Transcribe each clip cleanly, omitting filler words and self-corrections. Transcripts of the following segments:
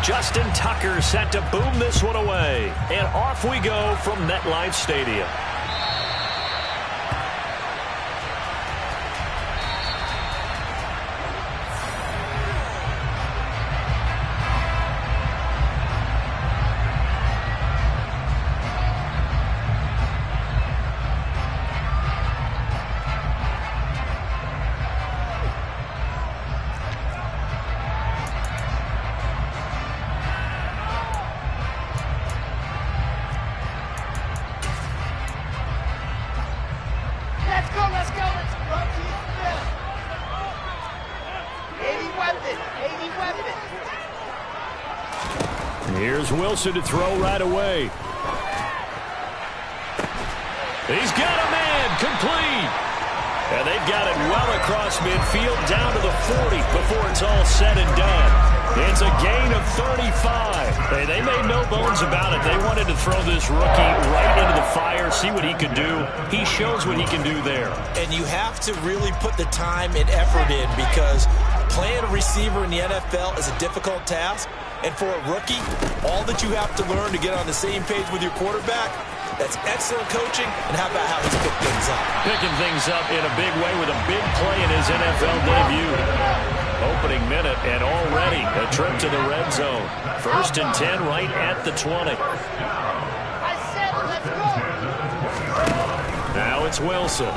Justin Tucker set to boom this one away. And off we go from MetLife Stadium. Here's Wilson to throw right away. He's got a man, complete. And they've got it well across midfield down to the 40 before it's all said and done. It's a gain of 35. Hey, they made no bones about it. They wanted to throw this rookie right into the fire, see what he could do. He shows what he can do there. And you have to really put the time and effort in, because playing a receiver in the NFL is a difficult task. And for a rookie, all that you have to learn to get on the same page with your quarterback, that's excellent coaching. And how about how he's picked things up? Picking things up in a big way with a big play in his NFL debut. Opening minute, and already a trip to the red zone. 1st and 10 right at the 20. Now it's Wilson.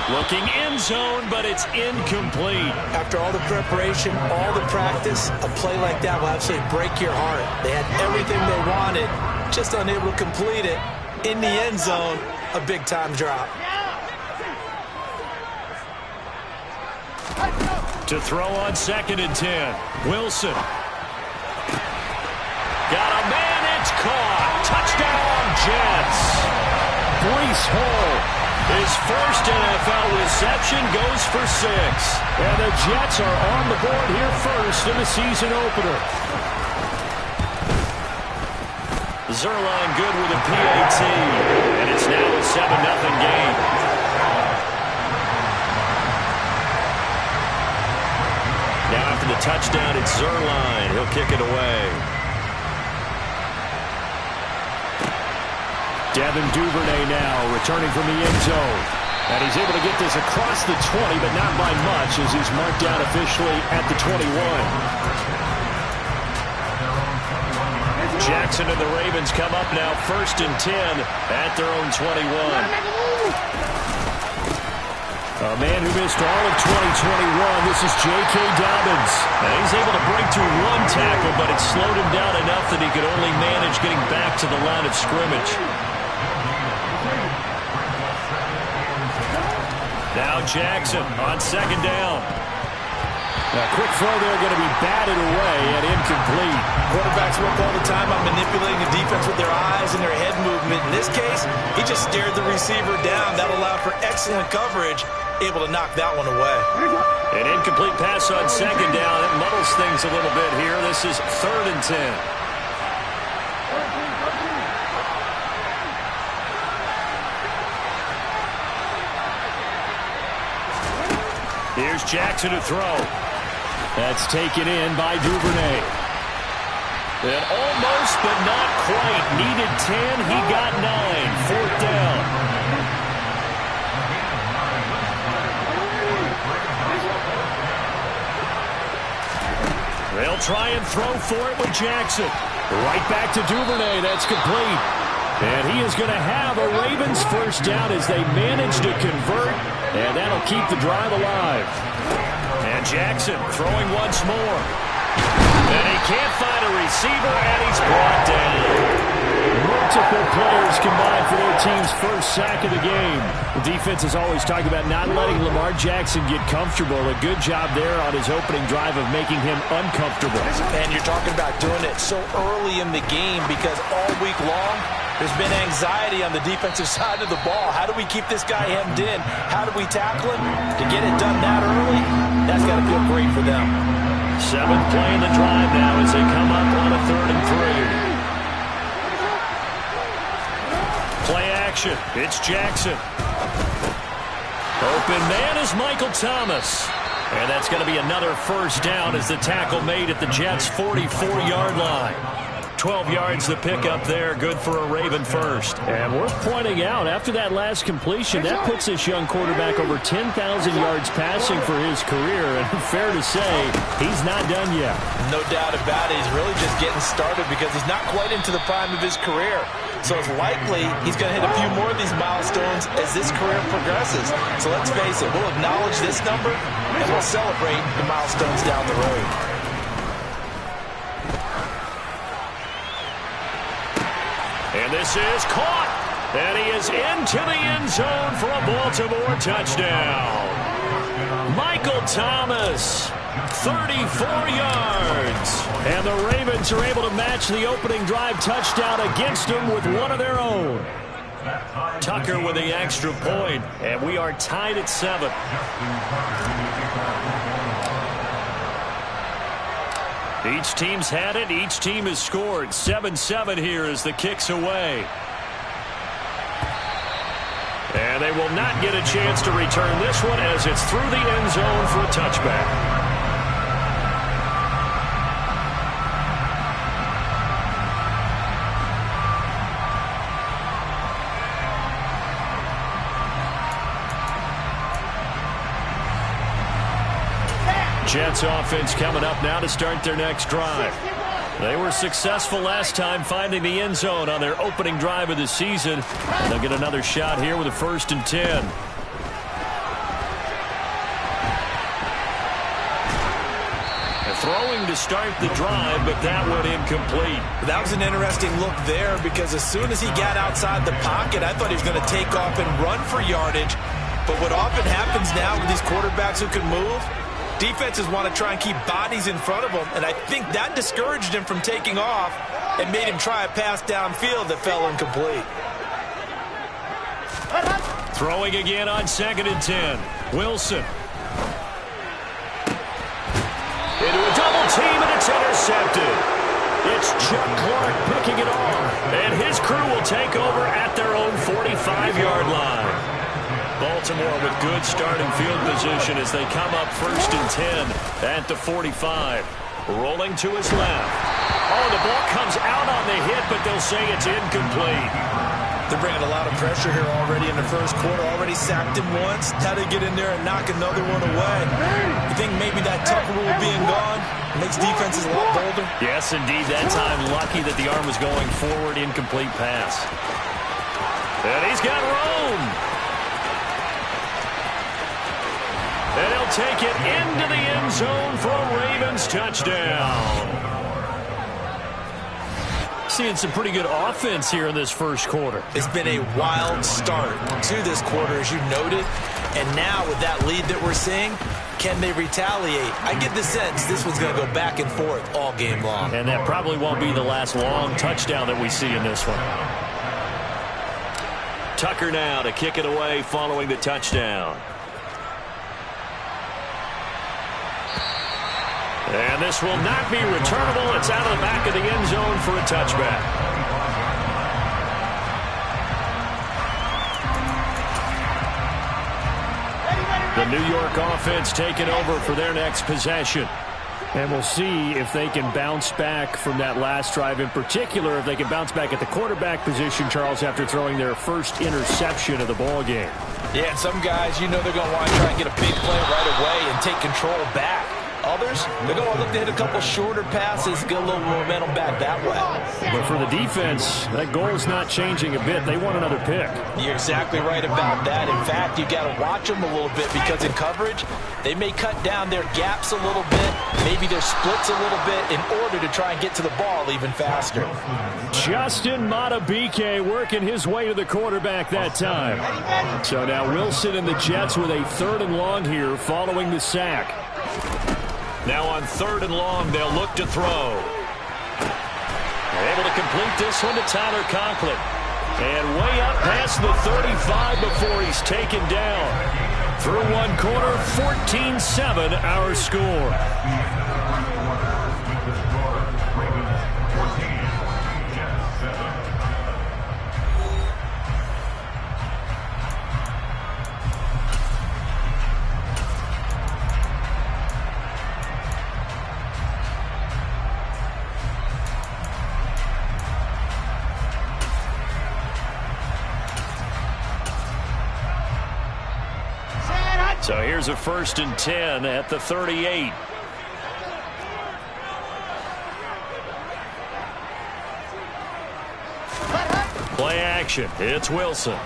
Looking end zone, but it's incomplete. After all the preparation, all the practice, a play like that will absolutely break your heart. They had everything they wanted, just unable to complete it. In the end zone, a big-time drop. To throw on 2nd and 10. Wilson. Got a man, it's caught. Touchdown, Jets. Breece Hall. His first NFL reception goes for 6. And the Jets are on the board here first in the season opener. Zerline good with a PAT. And it's now a 7-0 game. Now after the touchdown, it's Zerline. He'll kick it away. Devin Duvernay now returning from the end zone. And he's able to get this across the 20, but not by much, as he's marked down officially at the 21. Jackson and the Ravens come up now 1st and 10 at their own 21. A man who missed all of 2021, this is J.K. Dobbins. And he's able to break through one tackle, but it slowed him down enough that he could only manage getting back to the line of scrimmage. Now Jackson on 2nd down. A quick throw there going to be batted away and incomplete. Quarterbacks work all the time on manipulating the defense with their eyes and their head movement. In this case, he just stared the receiver down. That allowed for excellent coverage, able to knock that one away. An incomplete pass on 2nd down. It muddles things a little bit here. This is 3rd and 10. Here's Jackson to throw. That's taken in by Duvernay. And almost, but not quite. Needed 10. He got 9. 4th down. They'll try and throw for it with Jackson. Right back to Duvernay. That's complete. And he is going to have a Ravens first down as they manage to convert. And that'll keep the drive alive. And Jackson throwing once more. And he can't find a receiver, and he's brought down. Multiple players combined for their team's first sack of the game. The defense is always talking about not letting Lamar Jackson get comfortable. A good job there on his opening drive of making him uncomfortable. And you're talking about doing it so early in the game, because all week long, there's been anxiety on the defensive side of the ball. How do we keep this guy hemmed in? How do we tackle him? To get it done that early, that's got to feel great for them. 7th play in the drive now as they come up on a 3rd and 3. Play action. It's Jackson. Open man is Michael Thomas. And that's going to be another first down as the tackle made at the Jets' 44-yard line. 12 yards to pick up there, good for a Raven first. And worth pointing out, after that last completion, that puts this young quarterback over 10,000 yards passing for his career. And fair to say, he's not done yet. No doubt about it. He's really just getting started because he's not quite into the prime of his career. So it's likely he's going to hit a few more of these milestones as this career progresses. So let's face it, we'll acknowledge this number and we'll celebrate the milestones down the road. And this is caught. And he is into the end zone for a Baltimore touchdown. Michael Thomas, 34 yards. And the Ravens are able to match the opening drive touchdown against them with one of their own. Tucker with the extra point, and we are tied at 7. Each team's had it. Each team has scored. 7-7 here as the kick's away. And they will not get a chance to return this one as it's through the end zone for a touchback. Jets offense coming up now to start their next drive. They were successful last time finding the end zone on their opening drive of the season. They'll get another shot here with a 1st and 10. Throwing to start the drive, but that went incomplete. That was an interesting look there because as soon as he got outside the pocket, I thought he was going to take off and run for yardage. But what often happens now with these quarterbacks who can move, defenses want to try and keep bodies in front of him, and I think that discouraged him from taking off and made him try a pass downfield that fell incomplete. Throwing again on 2nd and 10. Wilson. Into a double team, and it's intercepted. It's Chuck Clark picking it off, and his crew will take over at their own 45-yard line. Baltimore with good starting field position as they come up 1st and 10 at the 45. Rolling to his left. Oh, the ball comes out on the hit, but they'll say it's incomplete. They bringing a lot of pressure here already in the first quarter. Already sacked him once. Had to get in there and knock another one away. You think maybe that Tucker rule being gone makes defenses a lot bolder? Yes, indeed. That time lucky that the arm was going forward. Incomplete pass. And he's got room. And he'll take it into the end zone for a Ravens touchdown. Seeing some pretty good offense here in this first quarter. It's been a wild start to this quarter, as you noted. And now with that lead that we're seeing, can they retaliate? I get the sense this one's going to go back and forth all game long. And that probably won't be the last long touchdown that we see in this one. Tucker now to kick it away following the touchdown. And this will not be returnable. It's out of the back of the end zone for a touchback. The New York offense taking over for their next possession. And we'll see if they can bounce back from that last drive. In particular, if they can bounce back at the quarterback position, Charles, after throwing their first interception of the ball game. Yeah, and some guys, you know they're going to want to try and get a big play right away and take control back. Others, they're going to look to hit a couple shorter passes, get a little momentum back that way. But for the defense, that goal is not changing a bit. They want another pick. You're exactly right about that. In fact, you got to watch them a little bit because in coverage, they may cut down their gaps a little bit, maybe their splits a little bit in order to try and get to the ball even faster. Justin Matabike working his way to the quarterback that time. So now Wilson and the Jets with a 3rd and long here following the sack. Now on 3rd and long, they'll look to throw. Able to complete this one to Tyler Conklin. And way up past the 35 before he's taken down. Through one quarter, 14-7 our score. So here's a 1st and 10 at the 38. Play action. It's Wilson.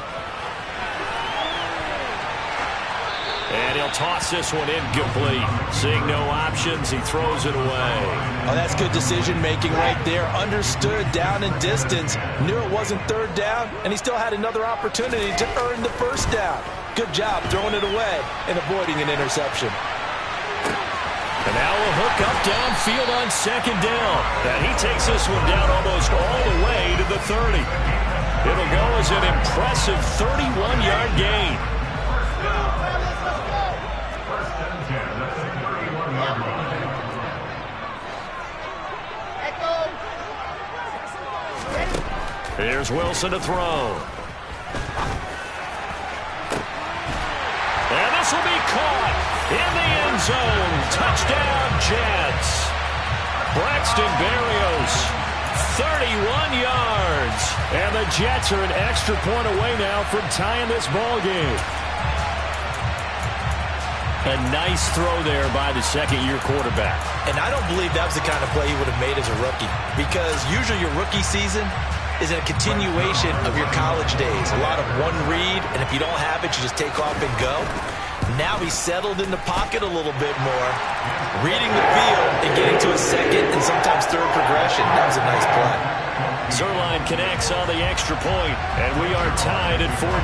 And he'll toss this one incomplete. Seeing no options, he throws it away. Oh, that's good decision-making right there. Understood down and distance. Knew it wasn't 3rd down, and he still had another opportunity to earn the 1st down. Good job throwing it away and avoiding an interception. And now a hook up downfield on 2nd down. And he takes this one down almost all the way to the 30. It'll go as an impressive 31-yard gain. Here's Wilson to throw. And this will be caught in the end zone. Touchdown, Jets. Braxton Berrios, 31 yards. And the Jets are an extra point away now from tying this ball game. A nice throw there by the 2nd-year quarterback. And I don't believe that was the kind of play he would have made as a rookie, because usually your rookie season is a continuation of your college days. A lot of one read, and if you don't have it, you just take off and go. Now he's settled in the pocket a little bit more, reading the field and getting to a 2nd and sometimes 3rd progression. That was a nice play. Zerline connects on the extra point, and we are tied at 14.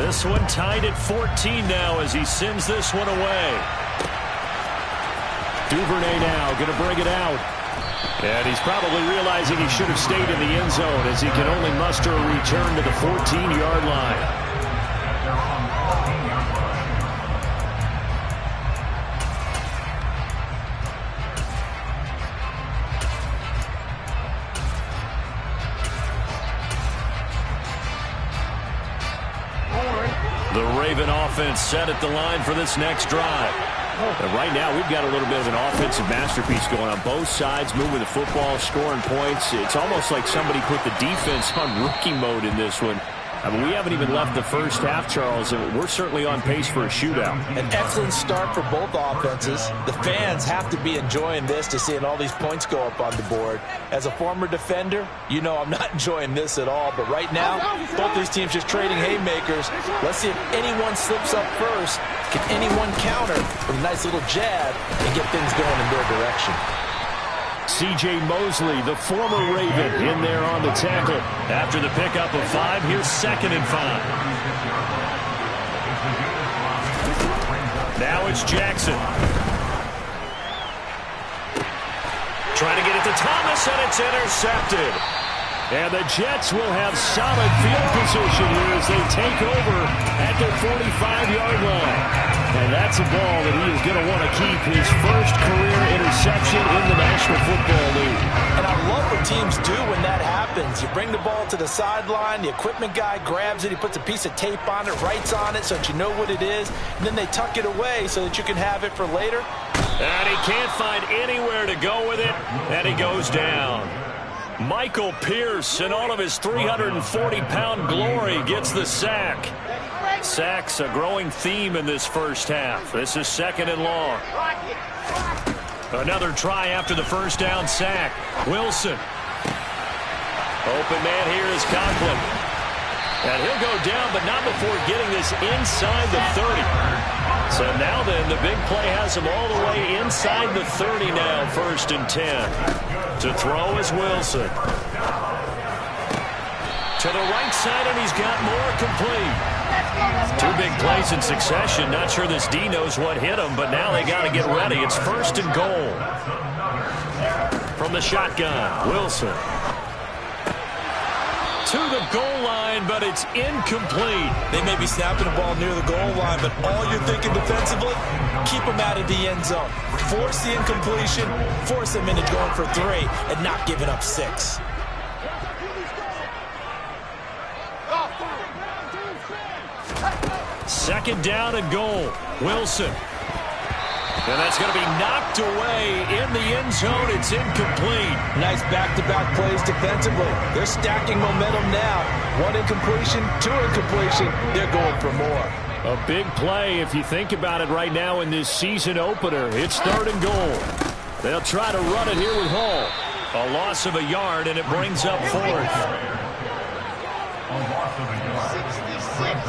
This one tied at 14 now as he sends this one away. Duvernay now going to bring it out. And he's probably realizing he should have stayed in the end zone as he can only muster a return to the 14-yard line. The Raven offense set at the line for this next drive. And right now, we've got a little bit of an offensive masterpiece going on. Both sides moving the football, scoring points. It's almost like somebody put the defense on rookie mode in this one. I mean, we haven't even left the first half, Charles, and we're certainly on pace for a shootout. An excellent start for both offenses. The fans have to be enjoying this to seeing all these points go up on the board. As a former defender, you know I'm not enjoying this at all. But right now, both these teams just trading haymakers. Let's see if anyone slips up first. Can anyone counter with a nice little jab and get things going in their direction? C.J. Mosley, the former Raven, in there on the tackle. After the pickup of 5, here's 2nd and 5. Now it's Jackson. Trying to get it to Thomas, and it's intercepted. And the Jets will have solid field position here as they take over at their 45-yard line. And that's a ball that he is going to want to keep, his first career interception in the National Football League. And I love what teams do when that happens. You bring the ball to the sideline, the equipment guy grabs it, he puts a piece of tape on it, writes on it so that you know what it is, and then they tuck it away so that you can have it for later. And he can't find anywhere to go with it, and he goes down. Michael Pierce, in all of his 340-pound glory, gets the sack. Sacks a growing theme in this first half. This is 2nd and long. Another try after the first down sack. Wilson. Open man here is Conklin. And he'll go down, but not before getting this inside the 30. So now then, the big play has him all the way inside the 30 now, 1st and 10. To throw is Wilson. To the right side, and he's got more complete. 2 big plays in succession. Not sure this D knows what hit him, but now they got to get ready. It's 1st and goal. From the shotgun, Wilson. To the goal line, but it's incomplete. They may be snapping the ball near the goal line, but all you're thinking defensively, keep them out of the end zone. Force the incompletion, force them into going for 3, and not giving up 6. Second down and goal. Wilson. And that's going to be knocked away in the end zone. It's incomplete. Nice back-to-back plays defensively. They're stacking momentum now. One incompletion, two incompletion. They're going for more. A big play if you think about it right now in this season opener. It's 3rd and goal. They'll try to run it here with Hall. A loss of a yard, and it brings up 4th. 66.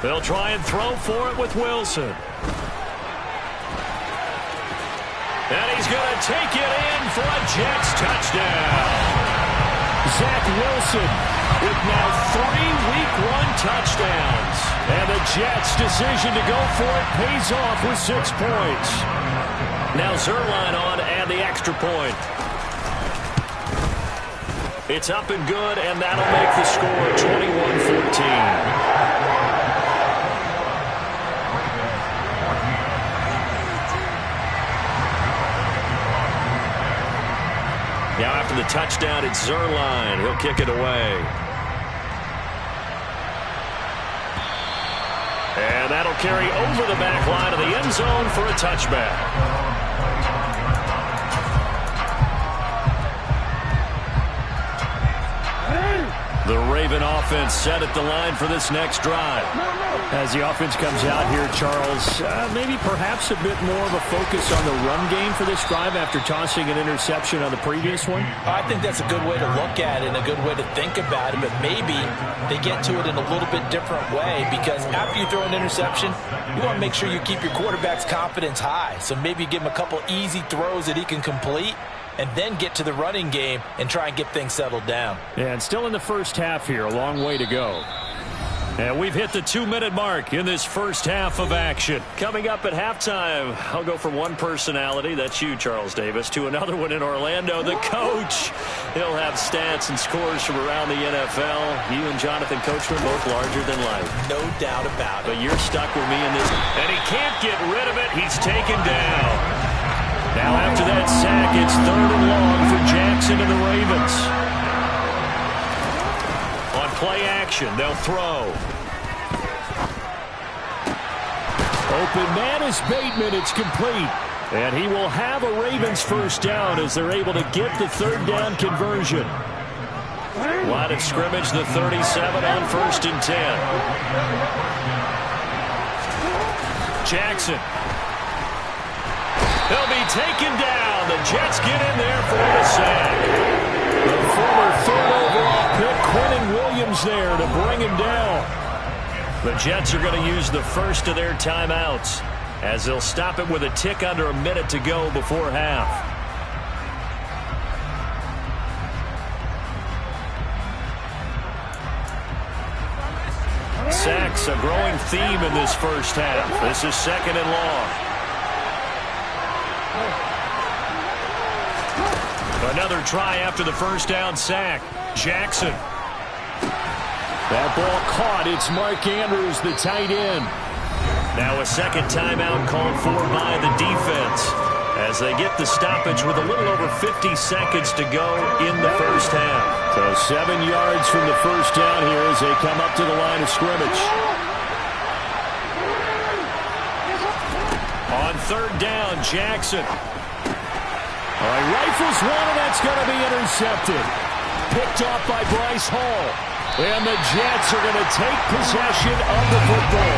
They'll try and throw for it with Wilson. And he's going to take it in for a Jets touchdown. Zach Wilson with now 3 Week 1 touchdowns. And the Jets' decision to go for it pays off with 6 points. Now Zerline on and the extra point. It's up and good, and that'll make the score 21-14. Now after the touchdown, it's Zerline. He'll kick it away. And that'll carry over the back line of the end zone for a touchback. The Raven offense set at the line for this next drive. As the offense comes out here, Charles, maybe perhaps a bit more of a focus on the run game for this drive after tossing an interception on the previous one? I think that's a good way to look at it and a good way to think about it, but maybe they get to it in a little bit different way, because after you throw an interception, you want to make sure you keep your quarterback's confidence high. So maybe give him a couple easy throws that he can complete, and then get to the running game and try and get things settled down. Yeah, and still in the first half here, a long way to go. And we've hit the 2-minute mark in this first half of action. Coming up at halftime, I'll go from one personality, that's you, Charles Davis, to another one in Orlando, the coach. He'll have stats and scores from around the NFL. You and Jonathan Coachman both larger than life. No doubt about it. But you're stuck with me in this. And he can't get rid of it. He's taken down. Now after that sack, it's 3rd and long for Jackson and the Ravens. On play action, they'll throw. Open man is Bateman. It's complete. And he will have a Ravens first down as they're able to get the 3rd down conversion. Line of scrimmage, the 37 on 1st and 10. Jackson. He'll be taken down. The Jets get in there for the sack. The former 3rd overall pick, Quinnen Williams, there to bring him down. The Jets are going to use the first of their timeouts as they'll stop it with a tick under a minute to go before half. Sacks, a growing theme in this first half. This is 2nd and long. Another try after the first down sack. Jackson. That ball caught. It's Mark Andrews, the tight end. Now a second timeout called for by the defense as they get the stoppage with a little over 50 seconds to go in the first half. So 7 yards from the first down here as they come up to the line of scrimmage. On 3rd down, Jackson. All right, rifles one, and that's going to be intercepted. Picked off by Bryce Hall. And the Jets are going to take possession of the football.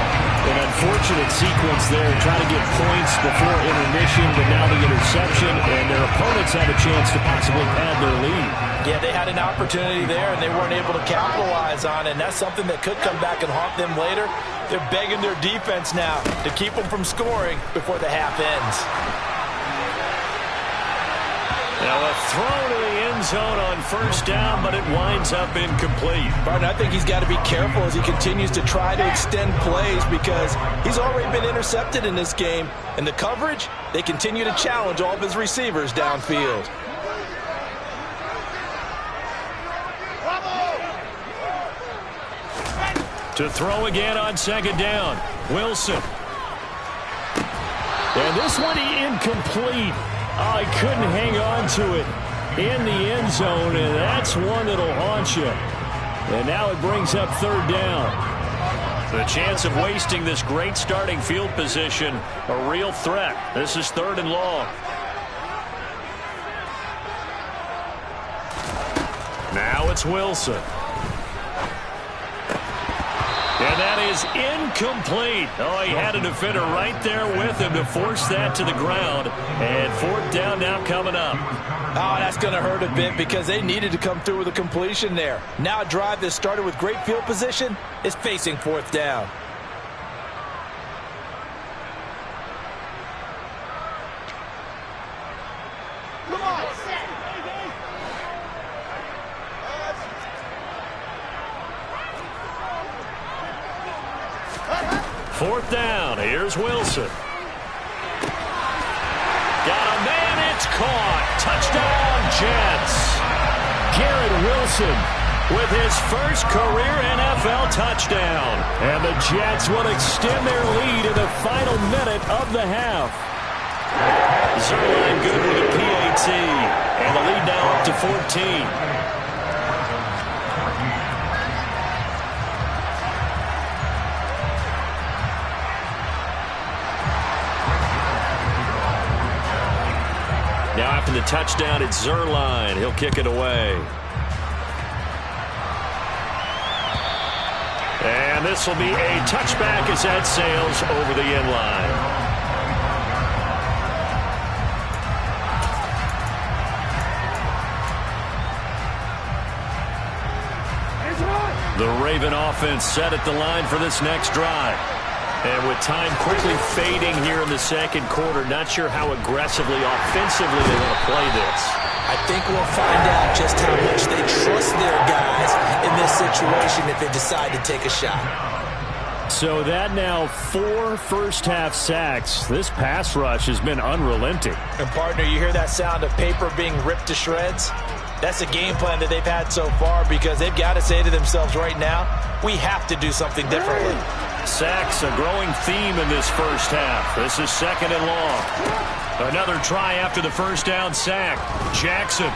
An unfortunate sequence there, trying to get points before intermission, but now the interception, and their opponents have a chance to possibly pad their lead. Yeah, they had an opportunity there, and they weren't able to capitalize on it, and that's something that could come back and haunt them later. They're begging their defense now to keep them from scoring before the half ends. Now a throw to the end zone on 1st down, but it winds up incomplete. Barton, I think he's got to be careful as he continues to try to extend plays because he's already been intercepted in this game. And the coverage, they continue to challenge all of his receivers downfield. To throw again on 2nd down, Wilson. And this one incomplete. Oh, he couldn't hang on to it in the end zone, and that's one that'll haunt you. And now it brings up third down. The chance of wasting this great starting field position, a real threat. This is 3rd and long. Now it's Wilson. And that is incomplete. Oh, he had a defender right there with him to force that to the ground. And 4th down now coming up. Oh, that's going to hurt a bit because they needed to come through with a completion there. Now a drive that started with great field position is facing 4th down. Come on. 4th down. Here's Wilson. Got a man. It's caught. Touchdown, Jets. Garrett Wilson with his first career NFL touchdown. And the Jets will extend their lead in the final minute of the half. Zerline good with a PAT. And the lead now up to 14. Now after the touchdown, it's Zerline. He'll kick it away. And this will be a touchback as that sails over the end line. The Raven offense set at the line for this next drive. And with time quickly fading here in the second quarter, not sure how aggressively, offensively they want to play this. I think we'll find out just how much they trust their guys in this situation if they decide to take a shot. So that now 4 first-half sacks. This pass rush has been unrelenting. And, partner, you hear that sound of paper being ripped to shreds? That's a game plan that they've had so far because they've got to say to themselves right now, we have to do something differently. Sacks, a growing theme in this first half. This is 2nd and long. Another try after the first down sack. Jackson.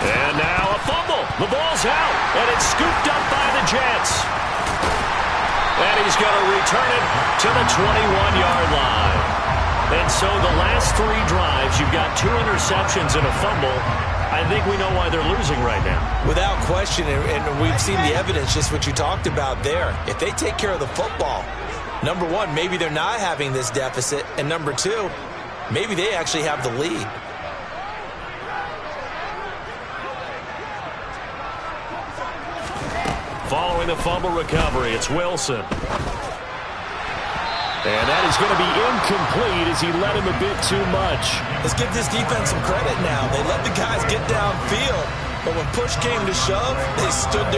And now a fumble. The ball's out, and it's scooped up by the Jets. And he's going to return it to the 21-yard line. And so the last 3 drives, you've got 2 interceptions and a fumble. I think we know why they're losing right now. Without question, and we've seen the evidence, just what you talked about there. If they take care of the football, number 1, maybe they're not having this deficit. And number 2, maybe they actually have the lead. Following the fumble recovery, it's Wilson. And that is going to be incomplete as he led him a bit too much. Let's give this defense some credit now. They let the guys get downfield, but when push came to shove, they stood there.